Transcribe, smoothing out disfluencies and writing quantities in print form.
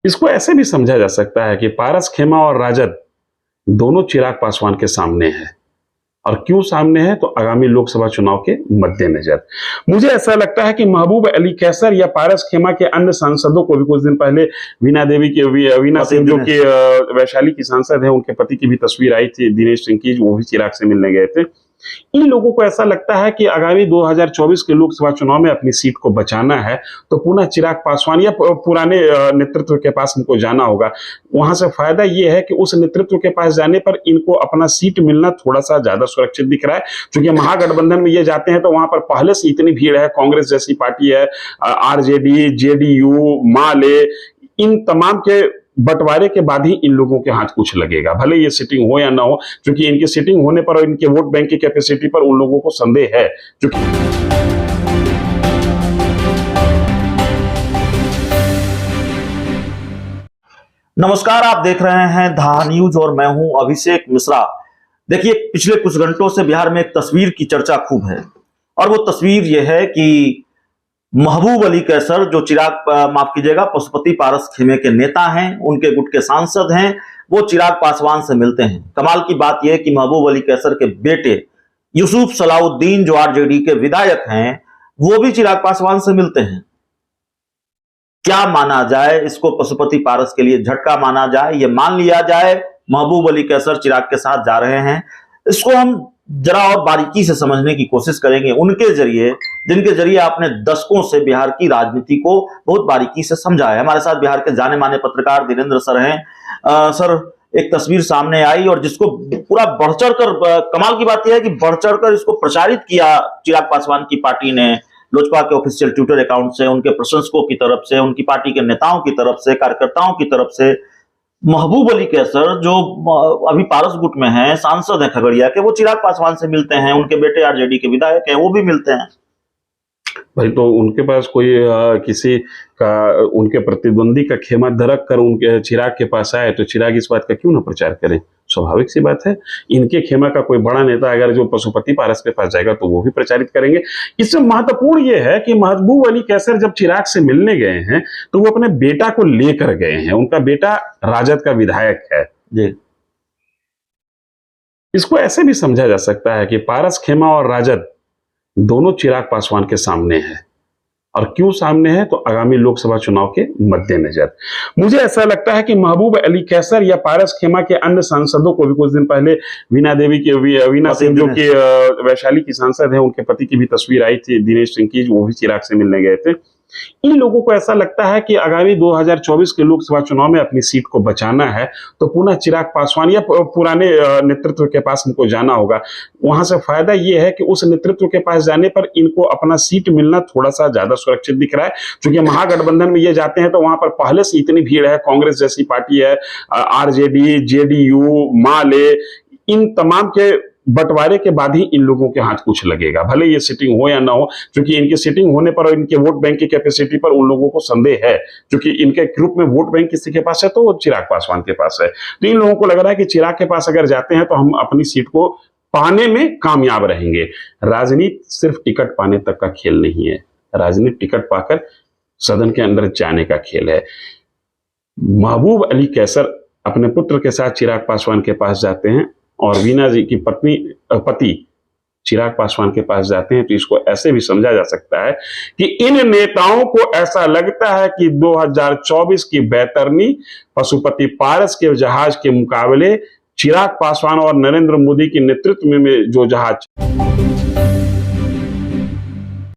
इसको ऐसे भी समझा जा सकता है कि पारस खेमा और राजद दोनों चिराग पासवान के सामने है। और क्यों सामने है? तो आगामी लोकसभा चुनाव के मद्देनजर मुझे ऐसा लगता है कि महबूब अली कैसर या पारस खेमा के अन्य सांसदों को भी कुछ दिन पहले वीना सिंह जो कि वैशाली की सांसद है, उनके पति की भी तस्वीर आई थी, दिनेश सिंह की, वो भी चिराग से मिलने गए थे। इन लोगों को ऐसा लगता है कि आगामी 2024 के लोकसभा चुनाव में अपनी सीट को बचाना है तो पुनः चिराग पासवान या पुराने नेतृत्व के पास इनको जाना होगा। वहां से फायदा यह है कि उस नेतृत्व के पास जाने पर इनको अपना सीट मिलना थोड़ा सा ज्यादा सुरक्षित दिख रहा है, क्योंकि महागठबंधन में ये जाते हैं तो वहां पर पहले से इतनी भीड़ है, कांग्रेस जैसी पार्टी है, आरजेडी, जेडीयू, माले, इन तमाम के बंटवारे के बाद ही इन लोगों के हाथ कुछ लगेगा, भले ये सिटिंग हो या ना हो, क्योंकि इनकी सिटिंग होने पर और इनके वोट बैंक की कैपेसिटी पर उन लोगों को संदेह है। नमस्कार, आप देख रहे हैं धा न्यूज और मैं हूं अभिषेक मिश्रा। देखिए, पिछले कुछ घंटों से बिहार में एक तस्वीर की चर्चा खूब है और वो तस्वीर ये है कि महबूब अली कैसर, जो माफ कीजिएगा, पशुपति पारस खेमे के नेता हैं, उनके गुट के सांसद हैं, वो चिराग पासवान से मिलते हैं। कमाल की बात यह है कि महबूब अली कैसर के बेटे यूसुफ सलाउद्दीन, जो आरजेडी के विधायक हैं, वो भी चिराग पासवान से मिलते हैं। क्या माना जाए इसको? पशुपति पारस के लिए झटका माना जाए, ये मान लिया जाए महबूब अली कैसर चिराग के साथ जा रहे हैं? इसको हम जरा और बारीकी से समझने की कोशिश करेंगे, उनके जरिए, जिनके जरिए आपने दशकों से बिहार की राजनीति को बहुत बारीकी से समझा है। हमारे साथ बिहार के जाने माने पत्रकार धीरेन्द्र सर हैं। सर, एक तस्वीर सामने आई और जिसको पूरा बढ़ चढ़कर, कमाल की बात यह है कि बढ़ चढ़कर इसको प्रचारित किया चिराग पासवान की पार्टी ने, लोजपा के ऑफिशियल ट्विटर अकाउंट से, उनके प्रशंसकों की तरफ से, उनकी पार्टी के नेताओं की तरफ से, कार्यकर्ताओं की तरफ से। महबूब अली कैसर, जो अभी पारस गुट में हैं, सांसद हैं खगड़िया के, वो चिराग पासवान से मिलते हैं। उनके बेटे आरजेडी के विधायक हैं, वो भी मिलते हैं। भाई, तो उनके पास कोई किसी का, उनके प्रतिद्वंदी का खेमा दरक कर उनके चिराग के पास आए तो चिराग इस बात का क्यों ना प्रचार करें? स्वाभाविक सी बात है। इनके खेमा का कोई बड़ा नेता अगर जो पशुपति पारस के पास जाएगा तो वो भी प्रचारित करेंगे। इससे महत्वपूर्ण ये है कि महबूब अली कैसर जब चिराग से मिलने गए हैं तो वो अपने बेटा को लेकर गए हैं। उनका बेटा राजद का विधायक है जी। इसको ऐसे भी समझा जा सकता है कि पारस खेमा और राजद दोनों चिराग पासवान के सामने है। और क्यों सामने है? तो आगामी लोकसभा चुनाव के मद्देनजर मुझे ऐसा लगता है कि महबूब अली कैसर या पारस खेमा के अन्य सांसदों को भी कुछ दिन पहले वीना सिंह जो कि वैशाली की सांसद है, उनके पति की भी तस्वीर आई थी, दिनेश सिंह की, वो भी चिराग से मिलने गए थे। इन लोगों को ऐसा लगता है कि आगामी 2024 के लोकसभा चुनाव में अपनी सीट को बचाना है तो पुनः चिराग पासवान या पुराने नेतृत्व के पास इनको जाना होगा। वहां से फायदा यह है कि उस नेतृत्व के पास जाने पर इनको अपना सीट मिलना थोड़ा सा ज्यादा सुरक्षित दिख रहा है, क्योंकि महागठबंधन में ये जाते हैं तो वहां पर पहले से इतनी भीड़ है, कांग्रेस जैसी पार्टी है, आरजेडी, जेडीयू, माले, इन तमाम के बंटवारे के बाद ही इन लोगों के हाथ कुछ लगेगा, भले ये सिटिंग हो या ना हो, क्योंकि इनकी सिटिंग होने पर और इनके वोट बैंक की कैपेसिटी पर उन लोगों को संदेह है, क्योंकि इनके ग्रुप में वोट बैंक किसी के पास है तो वो चिराग पासवान के पास है। तो इन लोगों को लग रहा है कि चिराग के पास अगर जाते हैं तो हम अपनी सीट को पाने में कामयाब रहेंगे। राजनीति सिर्फ टिकट पाने तक का खेल नहीं है, राजनीति टिकट पाकर सदन के अंदर जाने का खेल है। महबूब अली कैसर अपने पुत्र के साथ चिराग पासवान के पास जाते हैं और वीना जी की पति चिराग पासवान के पास जाते हैं, तो इसको ऐसे भी समझा जा सकता है कि इन नेताओं को ऐसा लगता है कि 2024 की बैतरनी पशुपति पारस के जहाज के मुकाबले चिराग पासवान और नरेंद्र मोदी के नेतृत्व में जो जहाज